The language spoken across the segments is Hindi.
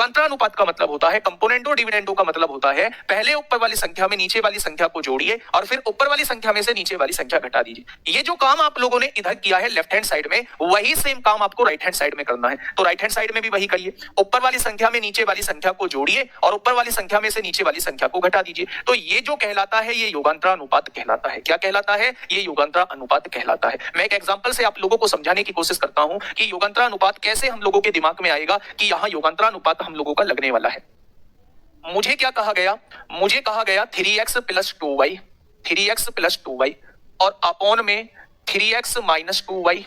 योगांतरानुपात का मतलब होता है, कंपोनेंटो डिविडेंडो का मतलब होता है पहले ऊपर वाली संख्या में नीचे वाली संख्या को जोड़िए और फिर ऊपर वाली संख्या में से नीचे वाली संख्या घटा दीजिए। ये जो काम आप लोगों ने इधर किया है लेफ्ट हैंड साइड में, वही सेम काम आपको राइट हैंड साइड में करना है। तो राइट हैंड साइड में भी वही करिए, ऊपर वाली संख्या में नीचे वाली संख्या को जोड़िए और ऊपर वाली संख्या में से नीचे वाली संख्या को घटा दीजिए। तो ये जो कहलाता है ये योगांतरानुपात कहलाता है। क्या कहलाता है? ये योगांतरानुपात कहलाता है। मैं एक एग्जांपल से आप लोगों को समझाने की कोशिश करता हूं कि योगांतरानुपात कैसे हम लोगों के दिमाग में आएगा कि यहां योगांतरानुपात हम लोगों का लगने वाला है। मुझे क्या कहा गया? मुझे कहा गया 3x plus 2y, 3x plus 2y और अपॉन में 3x minus 2y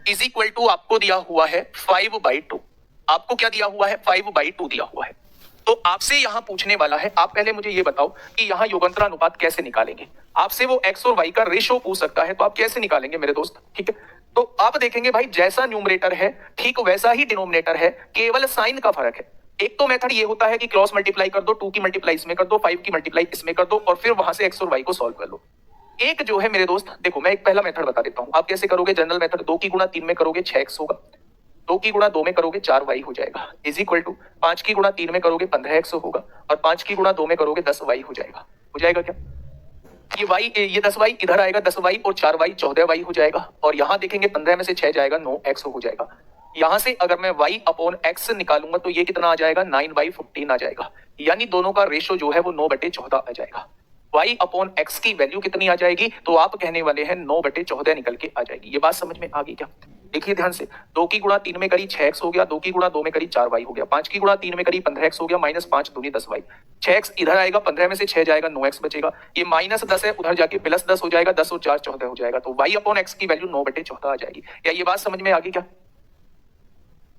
is equal to आपको दिया हुआ है 5/2। आपको क्या दिया हुआ है? 5/2 दिया हुआ है। तो आपसे यहां पूछने वाला है, आप पहले मुझे ये बताओ कि यहां योगांतरानुपात कैसे निकालेंगे। आपसे वो x और y का रेशो पूछ सकता है, तो आप कैसे निकालेंगे मेरे दोस्त? ठीक है, तो आप देखेंगे भाई जैसा न्यूमरेटर है ठीक वैसा ही डिनोमिनेटर है, केवल साइन का फर्क है। एक तो मेथड ये होता है कि क्रॉस मल्टीप्लाई कर दो, 2 की मल्टीप्लाई इसमें कर दो, 5 की मल्टीप्लाई इसमें कर दो और फिर वहां से x और y को सॉल्व कर लो। एक जो है मेरे दोस्त, देखो मैं एक पहला मेथड बता देता हूं। आप कैसे करोगे? जनरल मेथड, 2 की गुणा 3 में करोगे 6x होगा, 2 की गुणा 2 में करोगे 4y हो जाएगा, इज इक्वल टू 5 की गुणा 3 में करोगे 15x होगा और 5 की गुणा 2 में करोगे 10y हो जाएगा। हो जाएगा क्या? ये y, ये 10y इधर आएगा, 10y और 4y 14y हो जाएगा और यहाँ देखेंगे 15 में से 6 जाएगा 9x हो जाएगा। यहां से अगर मैं y अपॉन x निकालूंगा तो ये कितना आ जाएगा? 9/15 आ जाएगा। यानी दोनों का रेशो जो है वो 9/14 आ जाएगा। y अपॉन x की वैल्यू कितनी आ जाएगी? तो आप कहने वाले हैं 9/14 निकल के आ जाएगी। ये बात समझ में आ गई क्या? देखिए ध्यान से, 2 की गुणा 3 में करी 6x हो गया, 2 की गुणा 2 में करी 4y हो गया, 5 की गुणा 3 में करी 15x हो गया, माइनस 5 दूनी 10y, 6x इधर आएगा, 15 में से 6 जाएगा 9x बचेगा, ये माइनस 10 है उधर जाके प्लस 10 हो जाएगा, 10 और 4 14 हो जाएगा। तो y अपॉन x की वैल्यू 9/14 आ जाएगी। क्या ये बात समझ में आ गई क्या?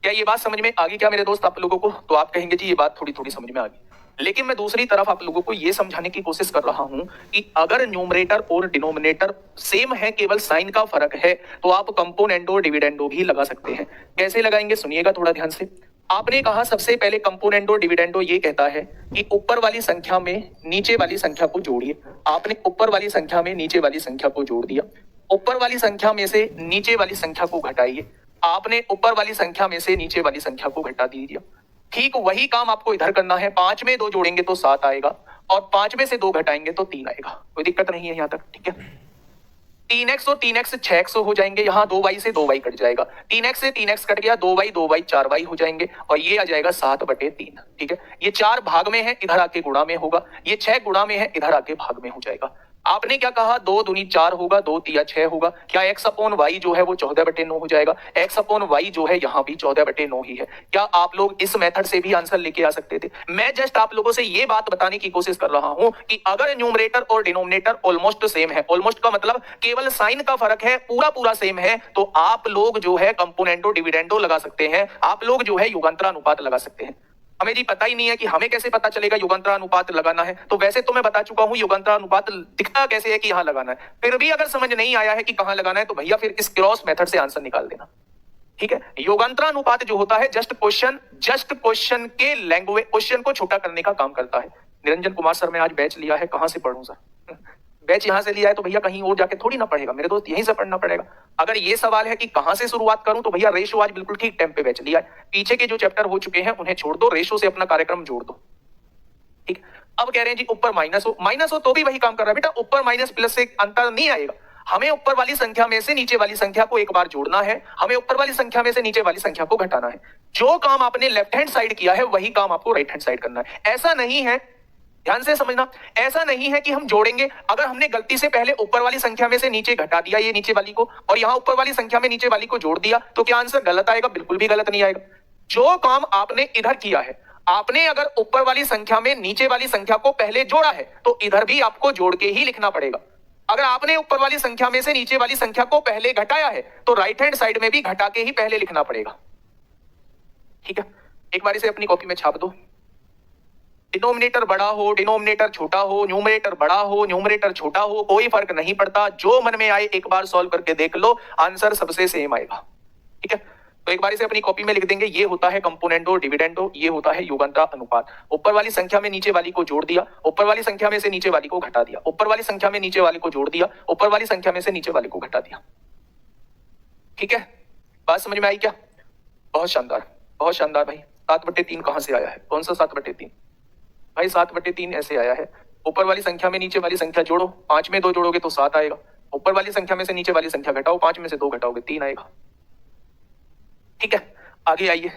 क्या ये बात समझ में आ गई क्या मेरे दोस्त आप लोगों को? तो आप कहेंगे जी ये बात थोड़ी थोड़ी समझ में आ गई, लेकिन मैं दूसरी तरफ आप लोगों को ये समझाने की कोशिश कर रहा हूं कि अगर न्यूमरेटर और डिनोमिनेटर सेम है, केवल साइन का फर्क है, तो आप कंपोनेंटो डिविडेंडो भी लगा सकते हैं। कैसे लगाएंगे सुनिएगा थोड़ा ध्यान से। आपने कहा सबसे पहले कंपोनेंटो डिविडेंडो ये कहता है कि ऊपर वाली संख्या में नीचे वाली संख्या को जोड़िए। आपने ऊपर वाली संख्या में नीचे वाली संख्या को जोड़ दिया, ऊपर वाली संख्या में से नीचे वाली संख्या को घटाइए। आपने ऊपर वाली संख्या में से नीचे वाली संख्या को घटा दीजिए। ठीक वही काम आपको इधर करना है। 5 में 2 जोड़ेंगे तो 7 आएगा और 5 में से 2 घटाएंगे तो 3 आएगा। कोई दिक्कत नहीं है यहाँ तक, ठीक है। 3x और 3x 6x हो जाएंगे, यहाँ 2y से 2y कट जाएगा, 3x से 3x कट गया, 2y 2y 4y हो जाएंगे और ये आ जाएगा 7/3। ठीक है, ये 4 भाग में है इधर आके गुणा में होगा, ये 6 गुणा में है इधर आके भाग में हो जाएगा। आपने क्या कहा? 2 दूनी 4 होगा, 2 तिया 6 होगा। क्या x अपॉन y जो है वो 14/9 हो जाएगा? x अपॉन y जो है यहाँ भी 14/9 ही है। क्या आप लोग इस मेथड से भी आंसर लेके आ सकते थे? मैं जस्ट आप लोगों से ये बात बताने की कोशिश कर रहा हूं कि अगर न्यूमरेटर और डिनोमिनेटर ऑलमोस्ट सेम है, ऑलमोस्ट का मतलब केवल साइन का फर्क है, पूरा पूरा सेम है, तो आप लोग जो है कंपोनेंटो डिविडेंडो लगा सकते हैं, आप लोग जो है युगांतरानुपात लगा सकते हैं। हमें जी पता ही नहीं है कि हमें कैसे पता चलेगा युगांतरानुपात लगाना है। तो वैसे तो मैं बता चुका हूं युगांतरानुपात दिखता कैसे है कि यहां लगाना है। फिर भी अगर समझ नहीं आया है कि कहां लगाना है तो भैया फिर इस क्रॉस मेथड से आंसर निकाल देना। ठीक है, योगांतरानुपात जो होता है जस्ट क्वेश्चन के लैंग्वेज, क्वेश्चन को छोटा करने का काम करता है। निरंजन कुमार सर, मैं आज बैच लिया है, कहां से पढ़ूं सर? बैच यहां से लिया है तो भैया कहीं और जाके थोड़ी ना पढ़ेगा मेरे दोस्त, यहीं से पढ़ना पड़ेगा। अगर ये सवाल है कि कहां से शुरुआत करूं तो भैया रेशो आज बिल्कुल ठीक टाइम पे बैच लिया है। पीछे के जो चैप्टर हो चुके हैं उन्हें छोड़ दो, रेशो से अपना कार्यक्रम जोड़ दो। ठीक, अब कह रहे हैं जी ऊपर माइनस हो तो भी वही काम कर रहा है बेटा, ऊपर माइनस प्लस से अंतर नहीं आएगा। हमें ऊपर वाली संख्या में से नीचे वाली संख्या को एक बार जोड़ना है, हमें ऊपर वाली संख्या में से नीचे वाली संख्या को घटाना है। जो काम आपने लेफ्ट हैंड साइड किया है वही काम आपको राइट हैंड साइड करना है। ऐसा नहीं है, ध्यान से समझना, ऐसा नहीं है कि हम जोड़ेंगे, अगर हमने गलती से पहले ऊपर वाली संख्या में से नीचे घटा दिया ये नीचे वाली को और यहां ऊपर वाली संख्या में नीचे वाली को जोड़ दिया तो क्या आंसर गलत आएगा? बिल्कुल भी गलत नहीं आएगा। जो काम आपने इधर किया है, आपने अगर ऊपर वाली संख्या में नीचे वाली संख्या को पहले जोड़ा है तो इधर भी आपको जोड़ के ही लिखना पड़ेगा। अगर आपने ऊपर वाली संख्या में से नीचे वाली संख्या को पहले घटाया है तो राइट हैंड साइड में भी घटा के ही पहले लिखना पड़ेगा। ठीक है, एक बार इसे अपनी कॉपी में छाप दो। डिनोमिनेटर बड़ा हो, डिनोमिनेटर छोटा हो, न्यूमरेटर बड़ा हो, न्यूमरेटर छोटा हो, कोई फर्क नहीं पड़ता। जो मन में आए एक बार सॉल्व करके देख लो, आंसर सबसे सेम आएगा। ठीक है, तो एक बार इसे अपनी कॉपी में लिख देंगे। ये होता है कंपोनेंटो डिविडेंडो, ये होता है युगांतरानुपात। ऊपर वाली संख्या में नीचे वाली को जोड़ दिया, ऊपर वाली संख्या में से नीचे वाली को घटा दिया, ऊपर वाली संख्या में नीचे वाली को जोड़ दिया, ऊपर वाली संख्या में से नीचे वाली को घटा दिया। ठीक है, बात समझ में आई क्या? बहुत शानदार, बहुत शानदार भाई। 7/3 कहां से आया है? कौन सा 7/3? भाई 7/3 ऐसे आया है, ऊपर वाली संख्या में नीचे वाली संख्या जोड़ो, 5 में 2 जोड़ोगे तो 7 आएगा, ऊपर वाली संख्या में से नीचे वाली संख्या घटाओ, 5 में से 2 घटाओगे 3 आएगा। ठीक है, आगे आइए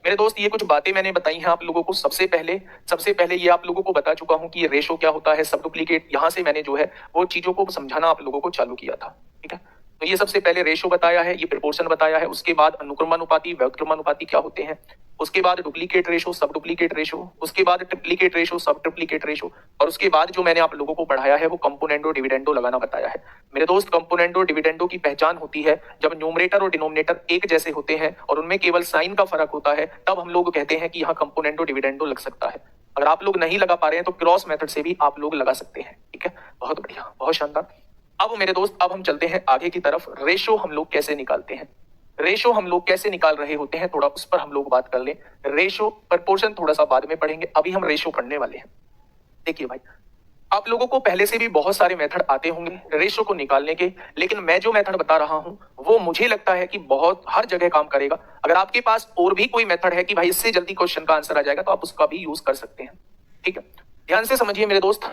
मेरे दोस्त, ये कुछ बातें मैंने बताई हैं आप लोगों को। सबसे पहले ये आप लोगों को बता चुका हूं कि ये रेशो क्या होता है, सब डुप्लीकेट, यहां से मैंने जो है वो चीजों को समझाना आप लोगों को चालू किया था। ठीक है, तो ये सबसे पहले रेशो बताया है, ये प्रोपोर्शन बताया है, उसके बाद अनुक्रमानुपाती, व्युत्क्रमानुपाती क्या होते हैं, उसके बाद डुप्लीकेट रेशो, सब डुप्लीकेट रेशो, उसके बाद ट्रिप्लीकेट रेशो, सब ट्रिप्लीकेट रेशो, और उसके बाद जो मैंने आप लोगों को पढ़ाया है वो कंपोनेंडो डिविडेंडो लगाना बताया है। मेरे दोस्त, कंपोनेंडो डिविडेंडो की पहचान होती है जब न्यूमरेटर और डिनोमिनेटर एक जैसे होते हैं और उनमें केवल साइन का फर्क होता है, तब हम लोग कहते हैं कि यहाँ कंपोनेंडो डिविडेंडो लग सकता है। अगर आप लोग नहीं लगा पा रहे हैं तो क्रॉस मेथड से भी आप लोग लगा सकते हैं। ठीक है, बहुत बढ़िया, बहुत शानदार। अब मेरे दोस्त, अब हम चलते हैं आगे की तरफ। रेशो हम लोग कैसे निकालते हैं, रेशो हम लोग कैसे निकाल रहे होते हैं, थोड़ा उस पर हम लोग बात कर लें। रेशो, प्रोपोर्शन थोड़ा सा बाद में पढ़ेंगे, अभी हम रेशो पढ़ने वाले हैं। देखिए भाई, आप लोगों को पहले से भी बहुत सारे मेथड आते होंगे रेशो को निकालने के, लेकिन मैं जो मेथड बता रहा हूं वो मुझे लगता है कि बहुत हर जगह काम करेगा। अगर आपके पास और भी कोई मेथड है कि भाई इससे जल्दी क्वेश्चन का आंसर आ जाएगा तो आप उसका भी यूज कर सकते हैं। ठीक है, ध्यान से समझिए मेरे दोस्त,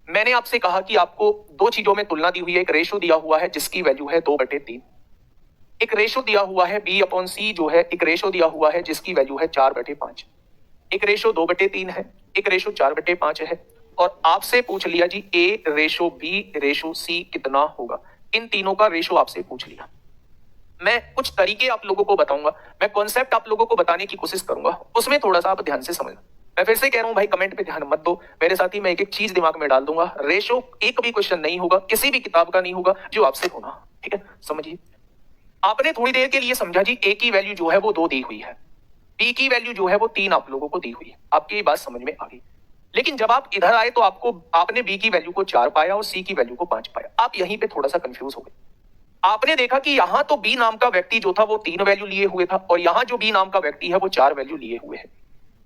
मैंने आपसे कहा कि आपको दो चीजों में तुलना दी हुई है। एक रेशो दिया हुआ है जिसकी वैल्यू है 2/3, एक रेशो दिया हुआ है B/C जो है, एक रेशो दिया हुआ है जिसकी वैल्यू है 4/5। एक रेशो 2/3 है, एक रेशो 4/5 है, और आपसे पूछ लिया जी A ratio B ratio C कितना होगा। इन तीनों का रेशो आपसे पूछ लिया। मैं कुछ तरीके आप लोगों को बताऊंगा, मैं कॉन्सेप्ट आप लोगों को बताने की कोशिश करूंगा, उसमें थोड़ा सा आप ध्यान से समझना। मैं फिर से कह रहा हूं भाई, कमेंट पे ध्यान मत दो मेरे साथी, मैं एक एक चीज दिमाग में डाल दूंगा। रेशो एक भी क्वेश्चन नहीं होगा, किसी भी किताब का नहीं होगा जो आपसे होना। ठीक है, समझिए। आपने थोड़ी देर के लिए समझा जी A की वैल्यू जो है वो 2 दी हुई है, B की वैल्यू जो है वो 3 आप लोगों को दी हुई है, आपकी ये बात समझ में आ गई। लेकिन जब आप इधर आए तो आपने B की वैल्यू को 4 पाया और C की वैल्यू को 5 पाया। आप यहीं पे थोड़ा सा कंफ्यूज हो गए। आपने देखा कि यहां तो B नाम का व्यक्ति जो था वो 3 वैल्यू लिए हुए था, और यहां जो B नाम का व्यक्ति है वो 4 वैल्यू लिए हुए है।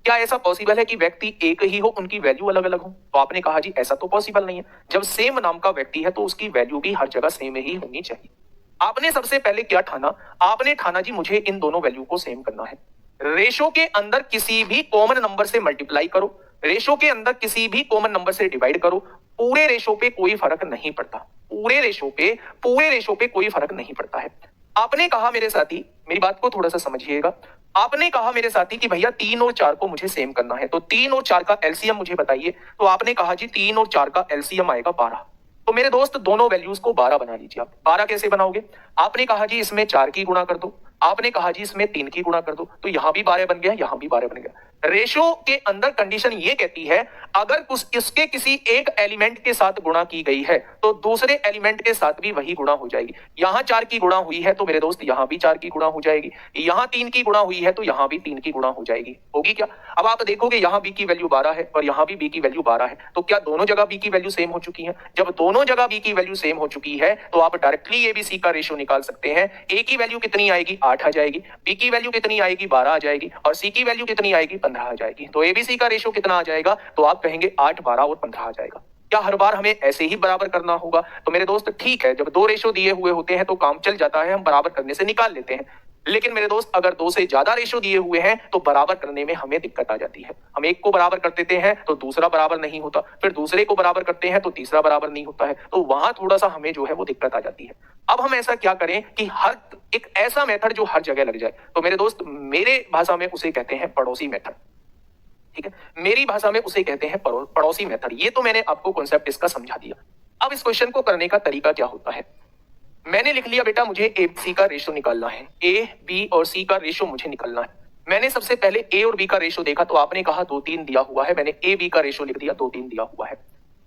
क्या ऐसा पॉसिबल है कि व्यक्ति एक ही हो, उनकी वैल्यू अलग अलग हो? तो आपने कहा जी ऐसा तो पॉसिबल नहीं है। जब सेम नाम का व्यक्ति है तो उसकी वैल्यू भी हर जगह सेम ही होनी चाहिए। आपने सबसे पहले क्या ठाना, आपने ठाना जी मुझे इन दोनों वैल्यू को सेम करना है। रेशो के अंदर किसी भी कॉमन नंबर से मल्टीप्लाई करो, रेशो के अंदर किसी भी कॉमन नंबर से डिवाइड करो, पूरे रेशो पे कोई फर्क नहीं पड़ता, पूरे रेशो पे कोई फर्क नहीं पड़ता है। आपने कहा मेरे साथी, मेरी बात को थोड़ा सा समझिएगा, आपने कहा मेरे साथी कि भैया 3 और 4 को मुझे सेम करना है, तो 3 और 4 का एलसीएम मुझे बताइए। तो आपने कहा जी 3 और 4 का एलसीएम आएगा 12। तो मेरे दोस्त दोनों वैल्यूज को 12 बना लीजिए आप। 12 कैसे बनाओगे? आपने कहा जी इसमें 4 की गुणा कर दो, आपने कहा जी इसमें 3 की गुणा कर दो, तो यहां भी 12 बन गया, यहां भी 12 बन गया। रेशो के अंदर कंडीशन ये कहती है अगर इसके किसी एक एलिमेंट के साथ गुणा की गई है तो दूसरे एलिमेंट के साथ भी वही गुणा हो जाएगी। यहां 4 की गुणा हुई है तो मेरे दोस्त यहां भी 4 की गुणा हो जाएगी, यहां 3 की गुणा हुई है तो यहां भी 3 की गुणा हो जाएगी। होगी क्या? अब आप देखोगे यहां b की वैल्यू 12 है और यहां भी b की वैल्यू 12 है, तो क्या दोनों जगह b की वैल्यू सेम हो चुकी है? जब दोनों जगह b की वैल्यू सेम हो चुकी है तो आप डायरेक्टली ABC का रेशो निकाल सकते हैं। a की वैल्यू कितनी आएगी? 8 आ जाएगी, b की वैल्यू कितनी आएगी? 12 आ जाएगी, और c की वैल्यू कितनी आएगी? 15 आ जाएगी। तो ABC का रेशो कितना आ जाएगा? तो आप कहेंगे 8, 12 और 15 आ जाएगा। क्या हर बार हमें ऐसे ही बराबर करना होगा? तो मेरे दोस्त ठीक है, जब 2 रेशो दिए हुए होते हैं तो काम चल जाता है, हम बराबर करने से निकाल लेते हैं। लेकिन मेरे दोस्त अगर 2 से ज्यादा रेशो दिए हुए हैं तो बराबर करने में हमें दिक्कत आ जाती है। हम एक को बराबर कर देते हैं तो दूसरा बराबर नहीं होता, फिर दूसरे को बराबर करते हैं तो तीसरा बराबर नहीं होता है, तो वहां थोड़ा सा हमें जो है वो दिक्कत आ जाती है। अब हम ऐसा क्या करें कि हर एक ऐसा मेथड जो हर जगह लग जाए। तो मेरे दोस्त मेरे भाषा में उसे कहते हैं पड़ोसी मेथड। ठीक है, मेरी भाषा में उसे कहते हैं पड़ोसी मेथड। ये तो मैंने आपको कॉन्सेप्ट इसका समझा दिया। अब इस क्वेश्चन को करने का तरीका क्या होता है? मैंने लिख लिया बेटा मुझे ए सी का रेशो निकालना है, ए बी और सी का रेशो मुझे निकालना है। मैंने सबसे पहले ए और बी का रेशो देखा तो आपने कहा 2, 3 दिया हुआ है, मैंने ए बी का रेशो लिख दिया, 2, 3 दिया हुआ है।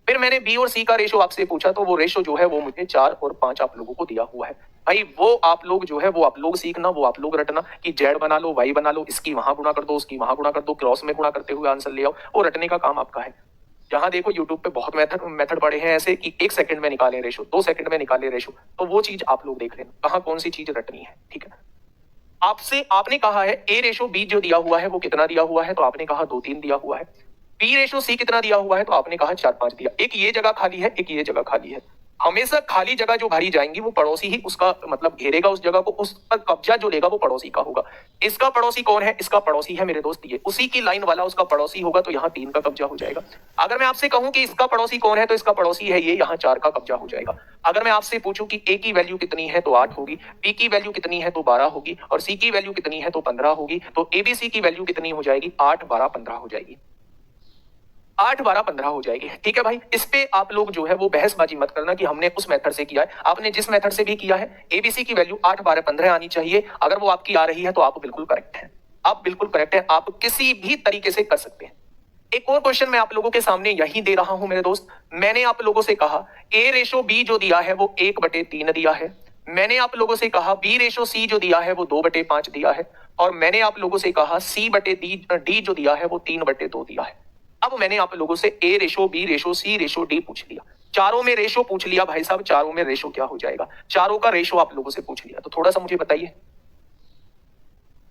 फिर मैंने बी और सी का रेशो आपसे पूछा तो वो रेशो जो है वो मुझे 4 और 5 आप लोगों को दिया हुआ है। भाई वो आप लोग जो है वो आप लोग सीखना, वो आप लोग रटना कि जेड बना लो, वाई बना लो, इसकी वहां गुणा कर दो, उसकी वहां गुणा कर दो, क्रॉस में गुणा करते हुए आंसर ले आओ, वो रटने का काम आपका है। जहां देखो यूट्यूब पे बहुत मेथड पड़े हैं ऐसे कि 1 सेकंड में निकाले रेशो, 2 सेकंड में निकाले रेशो, तो वो चीज आप लोग देख लेना कहां कौन सी चीज रटनी है। ठीक है, आपने कहा है ए रेशो बी जो दिया हुआ है वो कितना दिया हुआ है? तो आपने कहा 2, 3 दिया हुआ है। बी रेशो सी कितना दिया हुआ है? तो आपने कहा 4, 5 दिया। एक ये जगह खाली है, एक ये जगह खाली है, हमेशा खाली जगह जो भरी जाएंगी वो पड़ोसी ही उसका मतलब घेरेगा उस जगह को, उस पर कब्जा जो लेगा वो पड़ोसी का होगा। इसका पड़ोसी कौन है? इसका पड़ोसी है मेरे दोस्त ये, उसी की लाइन वाला उसका पड़ोसी होगा, तो यहाँ 3 का कब्जा हो जाएगा। अगर मैं आपसे कहूं कि इसका पड़ोसी कौन है, तो इसका पड़ोसी है ये, यहाँ 4 का कब्जा हो जाएगा। अगर मैं आपसे पूछूं कि ए की वैल्यू कितनी है तो 8 होगी, बी की वैल्यू कितनी है तो 12 होगी, और सी की वैल्यू कितनी है तो 15 होगी, तो एबीसी की वैल्यू कितनी हो जाएगी? 8 12 15 हो जाएगी। 8 12 15 हो जाएगी। ठीक है भाई, इस पे आप लोग जो है वो बहसबाजी मत करना कि हमने उस मेथड से किया है। आपने जिस मेथड से भी किया है, एबीसी की वैल्यू 8 12 15 आनी चाहिए। अगर वो आपकी आ रही है तो आप बिल्कुल करेक्ट हैं, आप बिल्कुल करेक्ट हैं, आप किसी भी तरीके से कर सकते हैं। एक और क्वेश्चन मैं आप लोगों के सामने यही दे रहा हूं मेरे दोस्त। मैंने आप लोगों से कहा A/B जो दिया है वो 1/3 दिया है। मैंने आप लोगों से कहा B/C जो दिया है वो 2/5 दिया है। और मैंने आप लोगों से कहा C/D जो दिया है वो 3/2 दिया है। अब मैंने आप लोगों से A/B/C/D पूछ लिया, चारों में रेशो पूछ लिया भाई साहब, चारों में रेशो क्या हो जाएगा? चारों का रेशो आप लोगों से पूछ लिया, तो थोड़ा सा मुझे बताइए,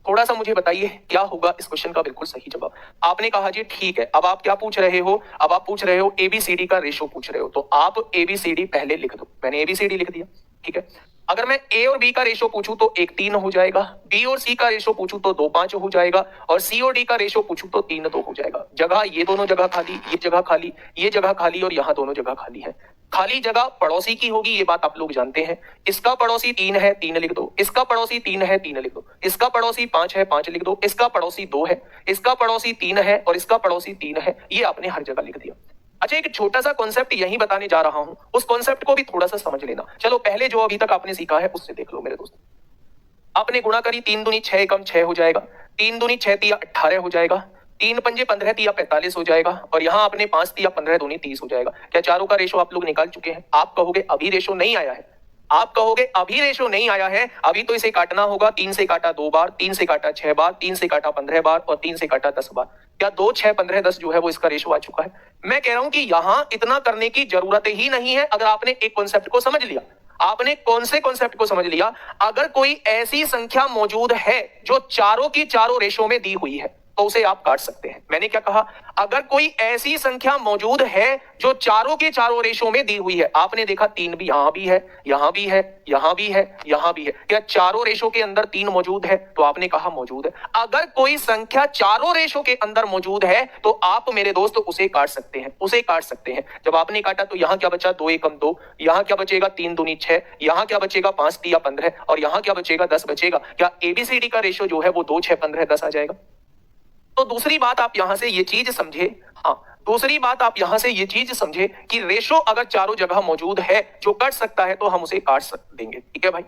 थोड़ा सा मुझे बताइए क्या होगा इस क्वेश्चन का बिल्कुल सही जवाब। आपने कहा जी ठीक है, अब आप क्या पूछ रहे हो? अब आप पूछ रहे हो ABCD का रेशो पूछ रहे हो, तो आप ABCD पहले लिख दो। मैंने ABCD लिख दिया, ठीक है। अगर मैं A और B का रेशो पूछूं तो 1 3 हो जाएगा, B और C का रेशो पूछूं तो 2 5 हो जाएगा, और C और D का रेशो पूछूं तो 3 2 हो जाएगा। जगह ये दोनों जगह खाली, ये जगह खाली, ये जगह खाली, और यहाँ दोनों जगह खाली है। खाली जगह पड़ोसी की होगी, ये बात आप लोग जानते हैं। इसका पड़ोसी 3 है, 3 लिख दो। इसका पड़ोसी 3 है, 3 लिख दो। इसका पड़ोसी 5 है, 5 लिख दो। इसका पड़ोसी 2 है, इसका पड़ोसी 3 है, और इसका पड़ोसी 3 है। ये आपने हर जगह लिख दिया। अच्छा, एक छोटा सा कॉन्सेप्ट यही बताने जा रहा हूं, उस कॉन्सेप्ट को भी थोड़ा सा समझ लेना। चलो पहले जो अभी तक आपने सीखा है उससे देख लो मेरे दोस्त। आपने गुणा करी, 3 दूनी 6 एकम 6 हो जाएगा, 3 दूनी 6 तिया 18 हो जाएगा, 3 पंजे 15 तिया 45 हो जाएगा, और यहाँ आपने 5 तिया 15 दूनी 30 हो जाएगा। क्या चारों का रेशो आप लोग निकाल चुके हैं? आप कहोगे अभी रेशो नहीं आया है, आप कहोगे अभी रेशो नहीं आया है, अभी तो इसे काटना होगा। 3 से काटा 2 बार, 3 से काटा 6 बार, 3 से काटा 15 बार, और 3 से काटा 10 बार। क्या 2 6 15 10 जो है वो इसका रेशो आ चुका है? मैं कह रहा हूं कि यहां इतना करने की जरूरत ही नहीं है अगर आपने एक कॉन्सेप्ट को समझ लिया। आपने कौन से कॉन्सेप्ट को समझ लिया? अगर कोई ऐसी संख्या मौजूद है जो चारों की चारों रेशो में दी हुई है तो उसे आप काट सकते हैं। मैंने क्या कहा? अगर कोई ऐसी संख्या मौजूद है जो चारों के चारों रेशो में दी हुई है। आपने देखा 3 भी यहां भी है, यहां भी है, यहां भी है, यहां भी है। क्या चारों रेशो के अंदर 3 मौजूद है? तो आपने कहा मौजूद है। अगर कोई संख्या चारों रेशो के अंदर मौजूद है तो आप मेरे दोस्त उसे काट सकते हैं, उसे काट सकते हैं। जब आपने काटा तो यहां क्या बचा? 2 एकम 2, यहां क्या बचेगा? 3 दूनी 6, यहां क्या बचेगा? 5 तिया 15, और यहां क्या बचेगा? 10 बचेगा। क्या ABCD का रेशो जो है वो 2 6 15 10 आ जाएगा? तो दूसरी बात आप यहां से ये चीज समझे, हाँ, दूसरी बात आप यहां से ये चीज समझे कि रेशो अगर चारों जगह मौजूद है जो कट सकता है तो हम उसे काट देंगे। ठीक है भाई।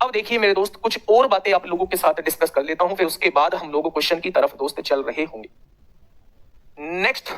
अब देखिए मेरे दोस्त, कुछ और बातें आप लोगों के साथ डिस्कस कर लेता हूं, फिर उसके बाद हम लोग क्वेश्चन की तरफ दोस्त चल रहे होंगे। नेक्स्ट